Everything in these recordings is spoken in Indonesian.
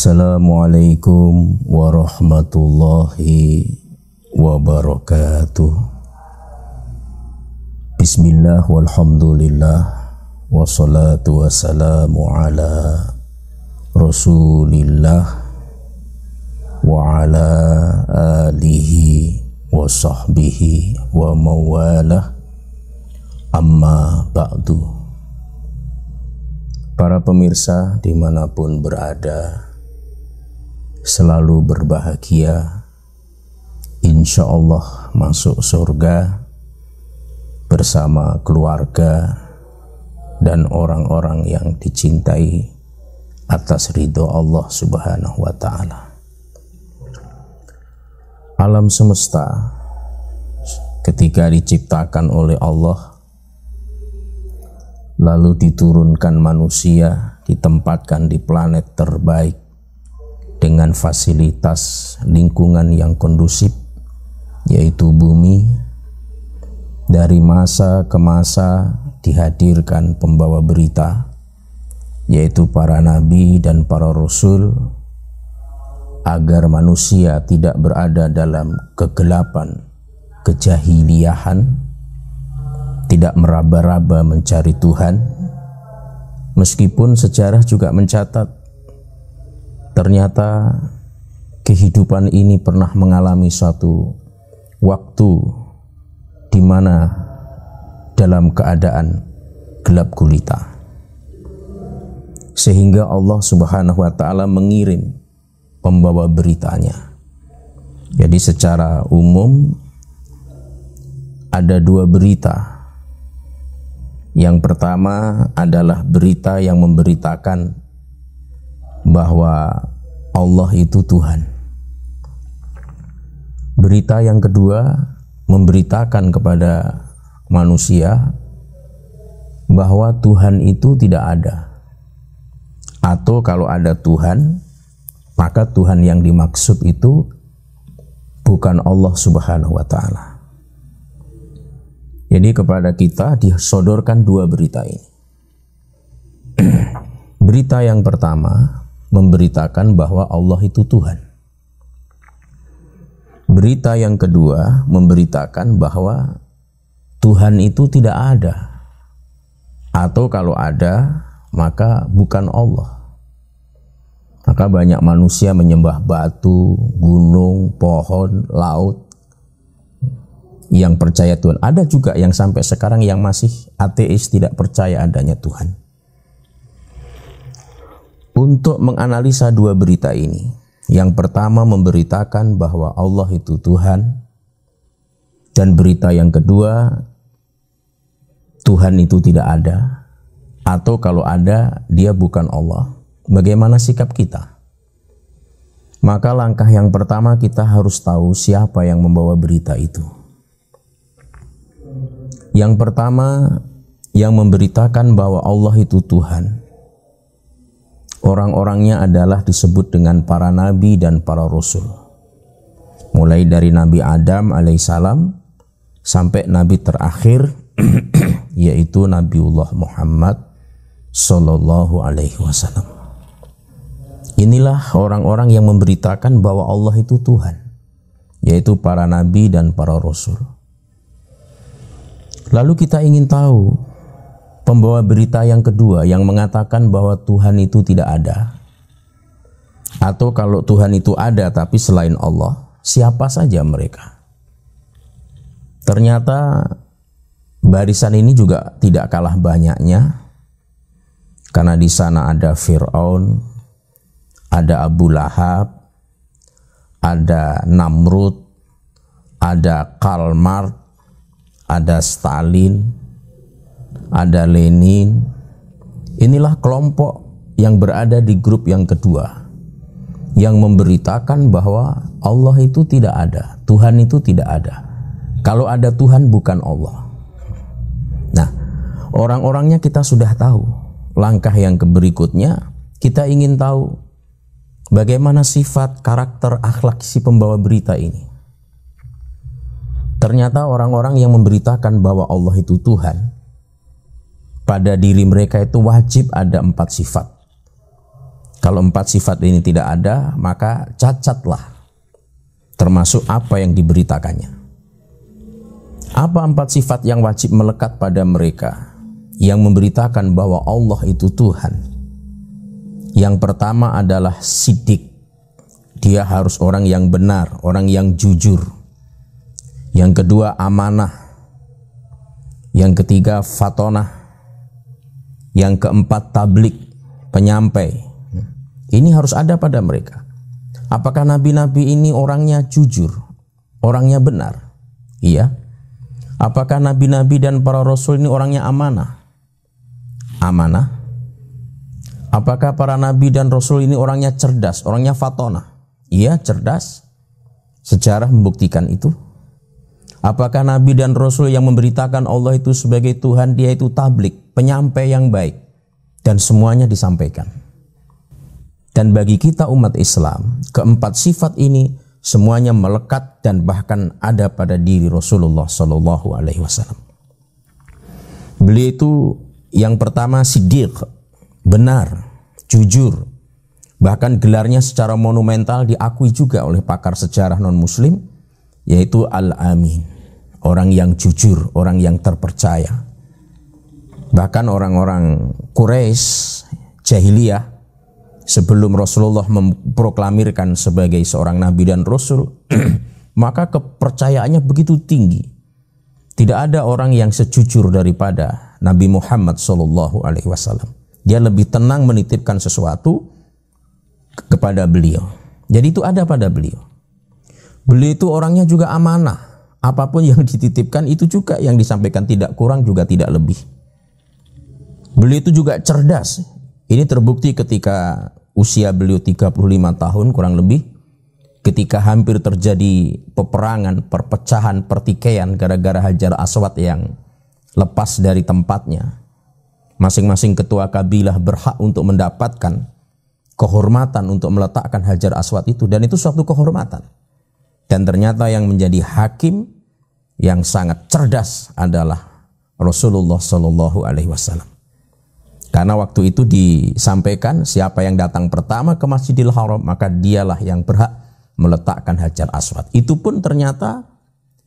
Assalamualaikum warahmatullahi wabarakatuh. Bismillah walhamdulillah wassalatu wassalamu ala Rasulillah wa ala alihi wa sahbihi wa mawalah, amma ba'du. Para pemirsa dimanapun berada, selalu berbahagia, insya Allah masuk surga bersama keluarga dan orang-orang yang dicintai atas ridho Allah Subhanahu wa ta'ala. Alam semesta ketika diciptakan oleh Allah, lalu diturunkan manusia, ditempatkan di planet terbaik dengan fasilitas lingkungan yang kondusif, yaitu bumi. Dari masa ke masa dihadirkan pembawa berita, yaitu para nabi dan para rasul, agar manusia tidak berada dalam kegelapan, kejahiliahan, tidak meraba-raba mencari Tuhan. Meskipun sejarah juga mencatat ternyata kehidupan ini pernah mengalami suatu waktu di mana dalam keadaan gelap gulita, sehingga Allah Subhanahu wa ta'ala mengirim pembawa beritanya. Jadi secara umum ada dua berita. Yang pertama adalah berita yang memberitakan bahwa Allah itu Tuhan. Berita yang kedua memberitakan kepada manusia bahwa Tuhan itu tidak ada, atau kalau ada Tuhan, maka Tuhan yang dimaksud itu bukan Allah Subhanahu wa ta'ala. Jadi kepada kita disodorkan dua berita ini. Berita yang pertama memberitakan bahwa Allah itu Tuhan. Berita yang kedua memberitakan bahwa Tuhan itu tidak ada, atau kalau ada maka bukan Allah. Maka banyak manusia menyembah batu, gunung, pohon, laut yang percaya Tuhan. Ada juga yang sampai sekarang yang masih ateis, tidak percaya adanya Tuhan. Untuk menganalisa dua berita ini, yang pertama memberitakan bahwa Allah itu Tuhan, dan berita yang kedua, Tuhan itu tidak ada, atau kalau ada, dia bukan Allah. Bagaimana sikap kita? Maka langkah yang pertama, kita harus tahu siapa yang membawa berita itu. Yang pertama yang memberitakan bahwa Allah itu Tuhan, orang-orangnya adalah disebut dengan para nabi dan para rasul. Mulai dari Nabi Adam alaihissalam sampai nabi terakhir yaitu Nabiullah Muhammad sallallahu alaihi wasallam. Inilah orang-orang yang memberitakan bahwa Allah itu Tuhan, yaitu para nabi dan para rasul. Lalu kita ingin tahu pembawa berita yang kedua yang mengatakan bahwa Tuhan itu tidak ada, atau kalau Tuhan itu ada tapi selain Allah, siapa saja mereka? Ternyata barisan ini juga tidak kalah banyaknya, karena di sana ada Fir'aun, ada Abu Lahab, ada Namrud, ada Karl Marx, ada Stalin, ada Lenin. Inilah kelompok yang berada di grup yang kedua, yang memberitakan bahwa Allah itu tidak ada, Tuhan itu tidak ada. Kalau ada Tuhan bukan Allah. Nah, orang-orangnya kita sudah tahu. Langkah yang berikutnya, kita ingin tahu bagaimana sifat, karakter, akhlak si pembawa berita ini. Ternyata orang-orang yang memberitakan bahwa Allah itu Tuhan, pada diri mereka itu wajib ada 4 sifat. Kalau 4 sifat ini tidak ada, maka cacatlah termasuk apa yang diberitakannya. Apa 4 sifat yang wajib melekat pada mereka yang memberitakan bahwa Allah itu Tuhan? Yang pertama adalah sidik. Dia harus orang yang benar, orang yang jujur. Yang kedua amanah. Yang ketiga fatonah. Yang keempat tablik, penyampai. Ini harus ada pada mereka. Apakah nabi-nabi ini orangnya jujur, orangnya benar? Iya. Apakah nabi-nabi dan para rasul ini orangnya amanah? Amanah. Apakah para nabi dan rasul ini orangnya cerdas, orangnya fatonah? Iya, cerdas. Sejarah membuktikan itu. Apakah nabi dan rasul yang memberitakan Allah itu sebagai Tuhan, dia itu tablik, penyampai yang baik, dan semuanya disampaikan. Dan bagi kita umat Islam, keempat sifat ini semuanya melekat dan bahkan ada pada diri Rasulullah Shallallahu Alaihi Wasallam. Beliau itu yang pertama siddiq, benar, jujur. Bahkan gelarnya secara monumental diakui juga oleh pakar sejarah non-muslim, yaitu Al-Amin, orang yang jujur, orang yang terpercaya. Bahkan orang-orang Quraisy jahiliyah sebelum Rasulullah memproklamirkan sebagai seorang nabi dan rasul, maka kepercayaannya begitu tinggi. Tidak ada orang yang sejujur daripada Nabi Muhammad SAW. Dia lebih tenang menitipkan sesuatu kepada beliau. Jadi itu ada pada beliau. Beliau itu orangnya juga amanah. Apapun yang dititipkan itu juga yang disampaikan, tidak kurang juga tidak lebih. Beliau itu juga cerdas. Ini terbukti ketika usia beliau 35 tahun kurang lebih, ketika hampir terjadi peperangan, perpecahan, pertikaian gara-gara Hajar Aswad yang lepas dari tempatnya. Masing-masing ketua kabilah berhak untuk mendapatkan kehormatan untuk meletakkan Hajar Aswad itu, dan itu suatu kehormatan. Dan ternyata yang menjadi hakim yang sangat cerdas adalah Rasulullah Shallallahu Alaihi Wasallam. Karena waktu itu disampaikan siapa yang datang pertama ke Masjidil Haram, maka dialah yang berhak meletakkan Hajar Aswad. Itu pun ternyata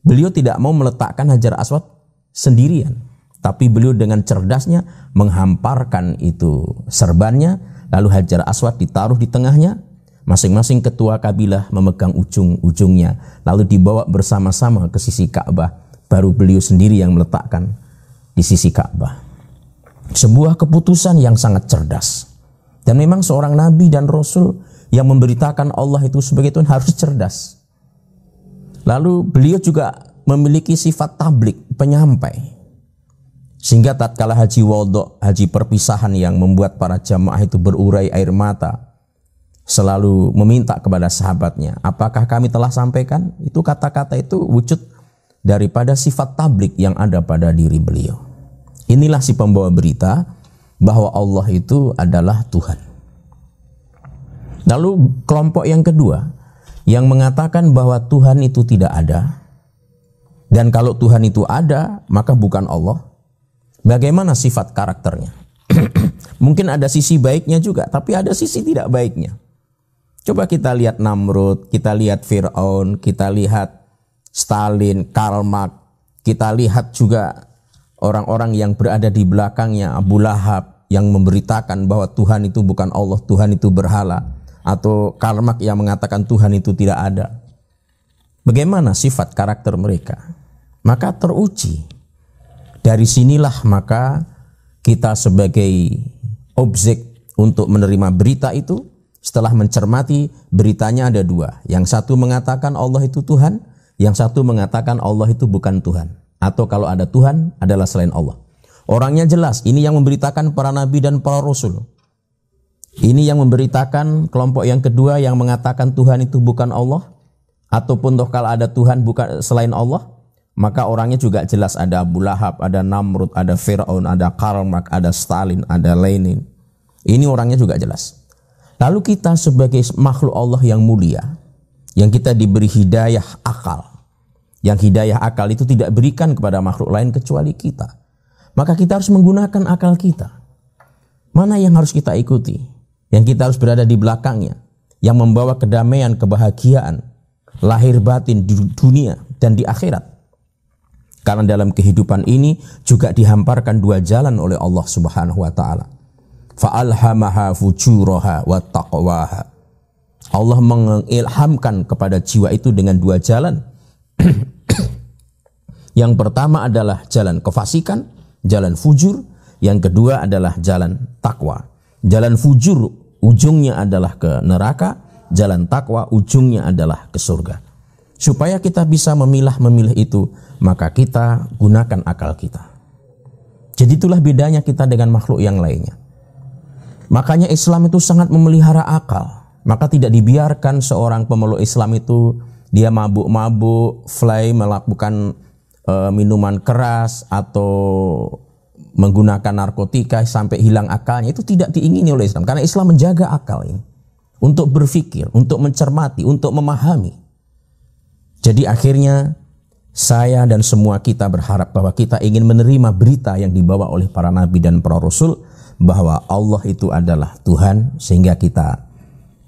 beliau tidak mau meletakkan Hajar Aswad sendirian, tapi beliau dengan cerdasnya menghamparkan itu serbannya, lalu Hajar Aswad ditaruh di tengahnya, masing-masing ketua kabilah memegang ujung-ujungnya, lalu dibawa bersama-sama ke sisi Ka'bah, baru beliau sendiri yang meletakkan di sisi Ka'bah. Sebuah keputusan yang sangat cerdas. Dan memang seorang nabi dan rasul yang memberitakan Allah itu sebagai Tuhan harus cerdas. Lalu beliau juga memiliki sifat tablik, penyampai. Sehingga tatkala haji wada, haji perpisahan yang membuat para jamaah itu berurai air mata, selalu meminta kepada sahabatnya, apakah kami telah sampaikan? Itu kata-kata itu wujud daripada sifat tablik yang ada pada diri beliau. Inilah si pembawa berita bahwa Allah itu adalah Tuhan. Lalu kelompok yang kedua yang mengatakan bahwa Tuhan itu tidak ada, dan kalau Tuhan itu ada maka bukan Allah. Bagaimana sifat karakternya? Mungkin ada sisi baiknya juga, tapi ada sisi tidak baiknya. Coba kita lihat Namrud, kita lihat Fir'aun, kita lihat Stalin, Karl Marx, kita lihat juga orang-orang yang berada di belakangnya, Abu Lahab yang memberitakan bahwa Tuhan itu bukan Allah, Tuhan itu berhala, atau Karl Marx yang mengatakan Tuhan itu tidak ada. Bagaimana sifat karakter mereka? Maka teruji. Dari sinilah maka kita sebagai objek untuk menerima berita itu, setelah mencermati beritanya ada dua. Yang satu mengatakan Allah itu Tuhan, yang satu mengatakan Allah itu bukan Tuhan. Atau kalau ada Tuhan adalah selain Allah. Orangnya jelas, ini yang memberitakan para nabi dan para rasul. Ini yang memberitakan kelompok yang kedua yang mengatakan Tuhan itu bukan Allah, ataupun toh kalau ada Tuhan bukan selain Allah, maka orangnya juga jelas, ada Abu Lahab, ada Namrud, ada Fir'aun, ada Karl Marx, ada Stalin, ada Lenin. Ini orangnya juga jelas. Lalu kita sebagai makhluk Allah yang mulia, yang kita diberi hidayah akal, yang hidayah akal itu tidak berikan kepada makhluk lain kecuali kita, maka kita harus menggunakan akal kita. Mana yang harus kita ikuti? yang kita harus berada di belakangnya, yang membawa kedamaian, kebahagiaan, lahir batin di dunia dan di akhirat. Karena dalam kehidupan ini juga dihamparkan dua jalan oleh Allah Subhanahu wa taala. Fa'alhamaha fujuraha wa taqwaha. Allah mengilhamkan kepada jiwa itu dengan dua jalan. Yang pertama adalah jalan kefasikan, jalan fujur. Yang kedua adalah jalan takwa. Jalan fujur ujungnya adalah ke neraka, jalan takwa ujungnya adalah ke surga. Supaya kita bisa memilah-memilih itu, maka kita gunakan akal kita. Jadi itulah bedanya kita dengan makhluk yang lainnya. Makanya Islam itu sangat memelihara akal. Maka tidak dibiarkan seorang pemeluk Islam itu dia mabuk-mabuk, fly, melakukan minuman keras atau menggunakan narkotika sampai hilang akalnya. Itu tidak diingini oleh Islam. Karena Islam menjaga akal ini untuk berpikir, untuk mencermati, untuk memahami. Jadi akhirnya saya dan semua kita berharap bahwa kita ingin menerima berita yang dibawa oleh para nabi dan para rasul bahwa Allah itu adalah Tuhan, sehingga kita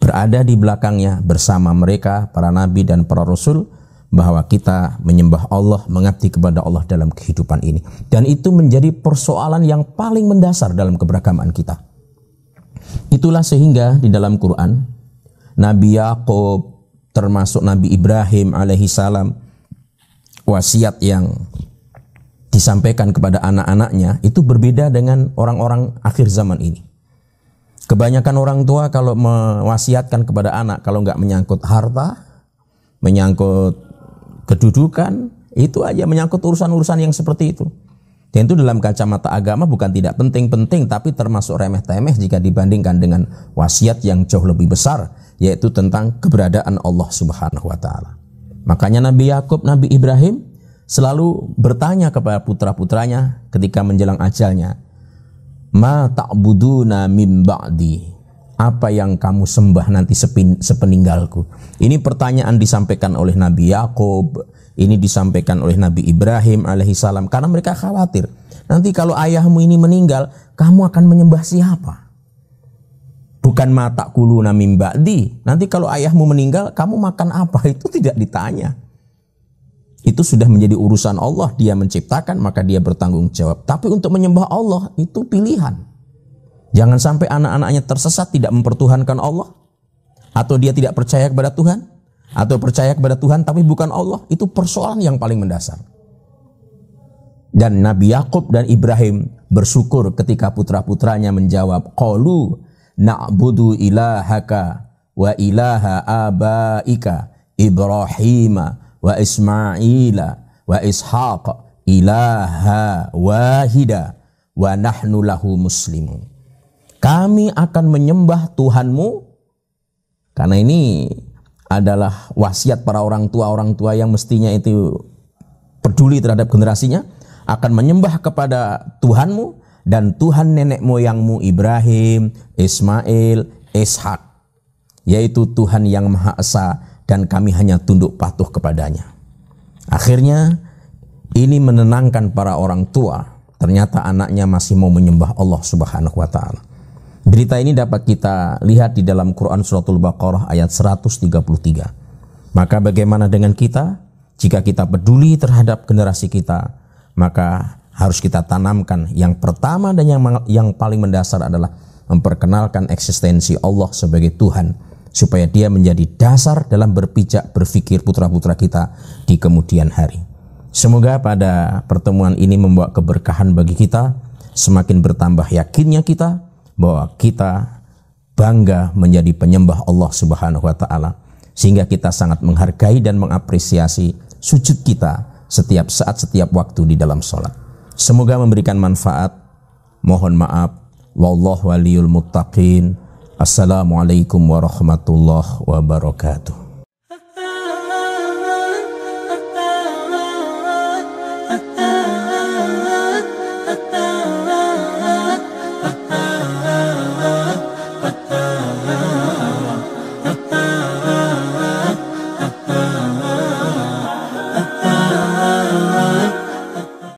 berada di belakangnya bersama mereka para nabi dan para rasul, bahwa kita menyembah Allah, mengabdi kepada Allah dalam kehidupan ini. Dan itu menjadi persoalan yang paling mendasar dalam keberagaman kita. Itulah sehingga di dalam Quran Nabi Yakub termasuk Nabi Ibrahim alaihi salam, wasiat yang disampaikan kepada anak-anaknya itu berbeda dengan orang-orang akhir zaman ini. Kebanyakan orang tua kalau mewasiatkan kepada anak, kalau nggak menyangkut harta, menyangkut kedudukan, itu aja, menyangkut urusan-urusan yang seperti itu. Dan itu dalam kacamata agama bukan tidak penting-penting, tapi termasuk remeh-temeh jika dibandingkan dengan wasiat yang jauh lebih besar, yaitu tentang keberadaan Allah Subhanahu wa taala. Makanya Nabi Yakub, Nabi Ibrahim selalu bertanya kepada putra-putranya ketika menjelang ajalnya, "Ma ta'buduna min ba'di?" Apa yang kamu sembah nanti sepeninggalku? Ini pertanyaan disampaikan oleh Nabi Yakub, ini disampaikan oleh Nabi Ibrahim alaihi salam, karena mereka khawatir nanti kalau ayahmu ini meninggal, kamu akan menyembah siapa? Bukan mata kuluna min ba'di. Nanti kalau ayahmu meninggal, kamu makan apa? Itu tidak ditanya. Itu sudah menjadi urusan Allah. Dia menciptakan, maka dia bertanggung jawab. Tapi untuk menyembah Allah, itu pilihan. Jangan sampai anak-anaknya tersesat, tidak mempertuhankan Allah. Atau dia tidak percaya kepada Tuhan. Atau percaya kepada Tuhan, tapi bukan Allah. Itu persoalan yang paling mendasar. Dan Nabi Yakub dan Ibrahim bersyukur ketika putra-putranya menjawab, qalu na'budu ilahaka wa ilaha abaika Ibrahim wa Ismaila wa Ishaq ilaha wahida wa nahnu lahu muslimun. Kami akan menyembah Tuhanmu, karena ini adalah wasiat para orang tua yang mestinya itu peduli terhadap generasinya, akan menyembah kepada Tuhanmu dan Tuhan nenek moyangmu Ibrahim, Ismail, Ishak, yaitu Tuhan yang Maha Esa, dan kami hanya tunduk patuh kepadanya. Akhirnya ini menenangkan para orang tua. Ternyata anaknya masih mau menyembah Allah Subhanahu wa taala. Berita ini dapat kita lihat di dalam Quran Suratul Baqarah ayat 133. Maka bagaimana dengan kita? Jika kita peduli terhadap generasi kita, maka harus kita tanamkan yang pertama dan yang paling mendasar adalah memperkenalkan eksistensi Allah sebagai Tuhan, supaya dia menjadi dasar dalam berpijak berpikir putra-putra kita di kemudian hari. Semoga pada pertemuan ini membawa keberkahan bagi kita, semakin bertambah yakinnya kita bahwa kita bangga menjadi penyembah Allah Subhanahu wa taala, sehingga kita sangat menghargai dan mengapresiasi sujud kita setiap saat, setiap waktu di dalam sholat. Semoga memberikan manfaat. Mohon maaf. Wallahu waliyul muttaqin. Assalamualaikum warahmatullahi wabarakatuh.